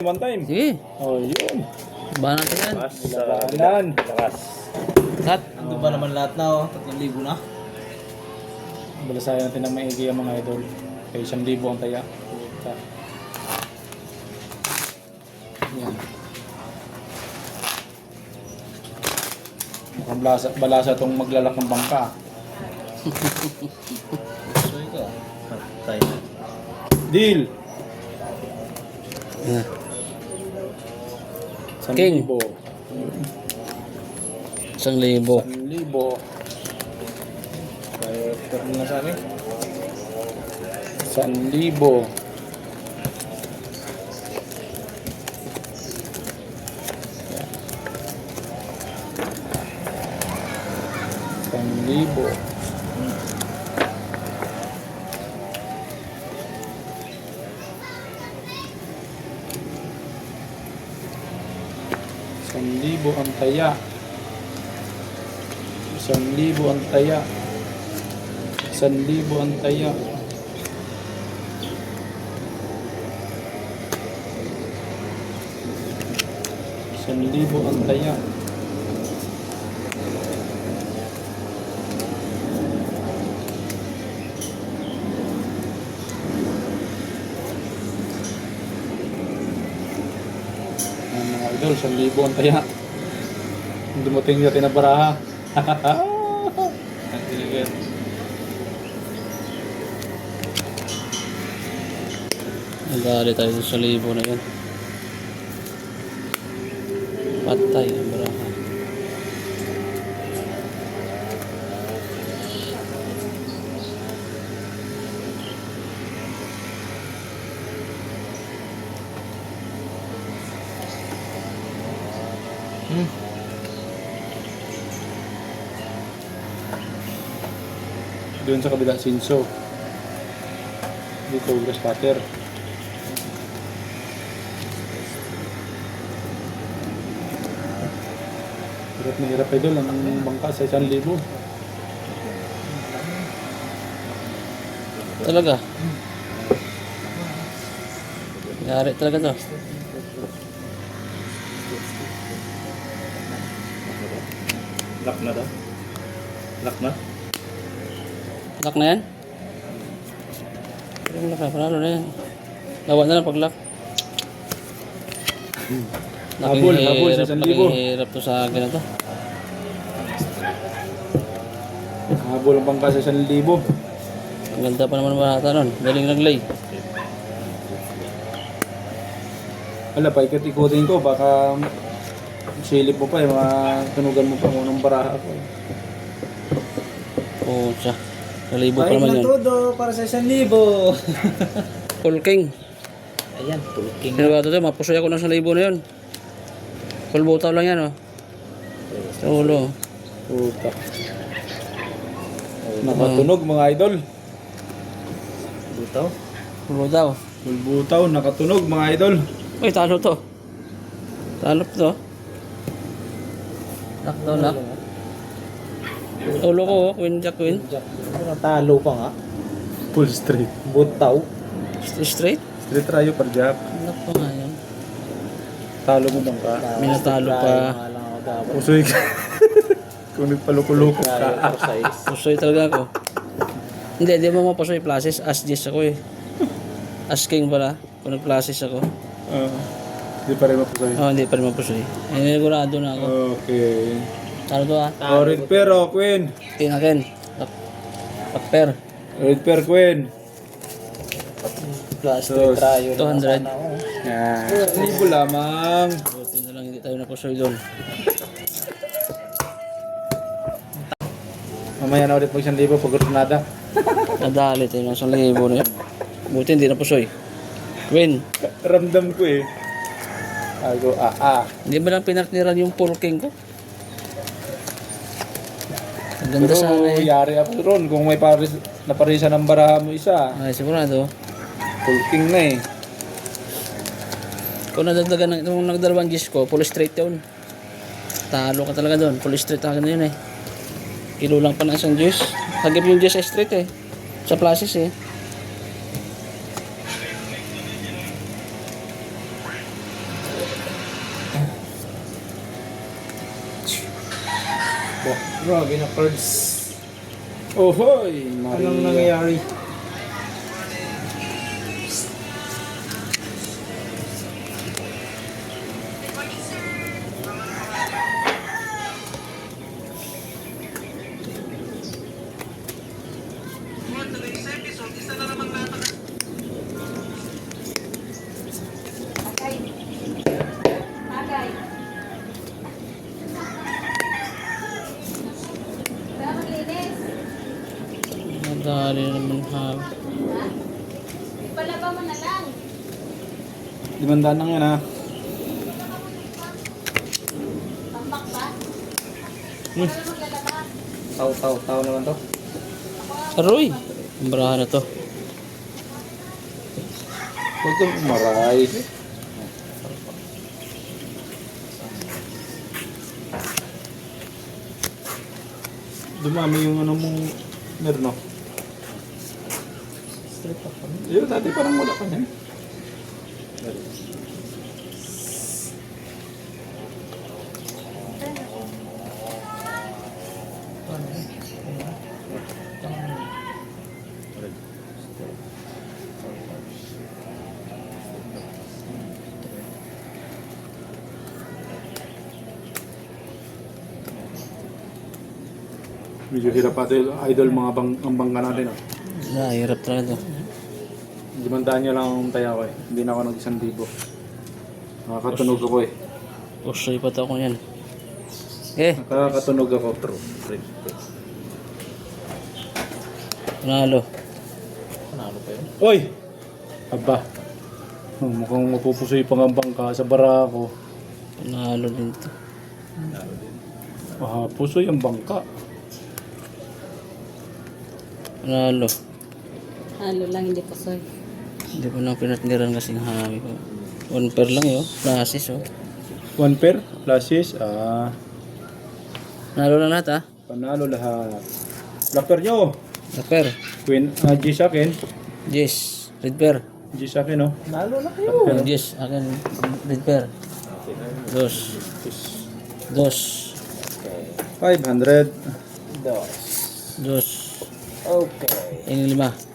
One time. Sige. Oh, yun. Bahan natin yan. Labanan. Cut. Ando ba naman lahat na, 3,000 na? Balasayan natin ng maigi ang mga idol. Kaya 1,000 ang taya. Puta. Yan. Mukhang balasa itong maglalak ng bangka. So ito. Tayo na. Deal! Yan. 1,000. King. 1,000. 1,000. Kaya pero na sa amin. 1,000. Libo. Libo ang taya. 1,000 ang taya. 1,000 ang taya. 1,000 ang taya. Mga idol, 1,000 ang taya. Dumating natin na baraha. Ang tiligan. Nagdali tayo sa 1,000 na yan. Patay ang baraha. Doon sa kabila, sinso. Dito, grass cutter. Hirap na hirap idol ang bangka sa 1,000. Talaga. Yari talaga to. Lock na daw. Lock na. Lock na yan? Pero lock na, panalo na yan. Lawa na lang pag lock. Habol sa 1,000. Hirap to sa akin na to. Habol ang bangka sa 1,000. Ang ganda pa naman mga bata nun. Galing naglay. Wala pa, ikot-ikotin ko. Baka silip mo pa mga tunugan mo pa ng baraha ko. Oo, siya. 1,000 pa Bayad naman na yun. todo para sa 1,000. Full king. Ayan, tulking Sino ba ito? Mapusoy ako ng 1,000 na yun. Full butaw lang yan, oh. Sa ulo. Puta. Nakatunog mga idol. Butaw. Full butaw. Bulbutaw, nakatunog mga idol. Uy, talo to. Talo to. Lock to, lock. Ulo ko, oh. Queen, jack, queen. Natalo pa nga. Full straight. Butaw. Straight. Straight rayo per jack. Lock pa nga yan. Talo mo bangka. May natalo pa. Usoy ka. Kung nagpaluko-luko ka. Pusoy talaga ako. Hindi, di mo mapusoy. Plasis. As 10 ako eh. As king pala. Kung nag-plasis ako. Hindi pa rin mapusoy. Oh, hindi pa rin mapusoy. Eh, nagurado na ako. Okay. Talo to ah. Red pair o queen. King akin. Paper. Red pair queen. Plus So, 3 200. Yan. 1,000 lamang. Buti na lang hindi tayo napusoy doon. Mamaya na ulit mag 1,000 pag nada. Nadali tayo ng 1,000 na yun. Buti hindi napusoy. Queen. Ramdam ko eh. Ako, Hindi ba lang pinartniran yung full king ko? Ang ganda Pero sana eh. yari ako ron kung may naparisa ng baraha mo isa. Ay, sigurado. Full king na eh. Kung nadagdagan ng nagdalawang gis ko, full straight yun. Talo ka talaga doon. Full straight akin na yun eh. Kilo lang pa ng isang juice. Hagip yung juice straight eh. Sa plasis eh. Nako. Grabe na cards. Ohoy! Anong nangyayari? Bagay. Para maglinis. Madali naman ha. Ha? Ipalaba mo na lang. 500 lang yan ha. Tambak ba? Para maglalaba. Tao naman to. Aroy! Ang barahan na to. Huwag kang umaray. Dumami yung ano mong merno. Straight up. Yun, dati parang wala pa yan. Medyo hirap pa idol mga ang bangka natin. Hirap talaga to. 500 niya lang ang taya ko eh. Hindi na ako nag-1,000. Nakakatunog ako eh. Usoy pa to ako yan. Eh, Nakakatunog ako. panalo. Panalo pa yun. Oy! Aba. Mukhang mapupusoy pa ang bangka sa bara ko. Panalo din to. Pusoy ang bangka. Panalo. Halo lang, hindi pasoy. Hindi ko lang pinatniran kasing hawi ko. 1 pair lang yun. Flashes oh. 1 pair, flashes, Panalo lang lahat ah. panalo lahat. Black pair nyo. 1 pair. Queen, G sa akin. Yes. Red pair. G sa akin, oh. Nalo na kayo. Yes. Akin. Red pair. Dos. Dos. 500. Dos. Okay. Yung 5.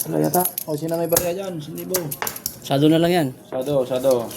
Wala yata. O, sino may barya dyan? 1,000. Sado na lang yan. Sado.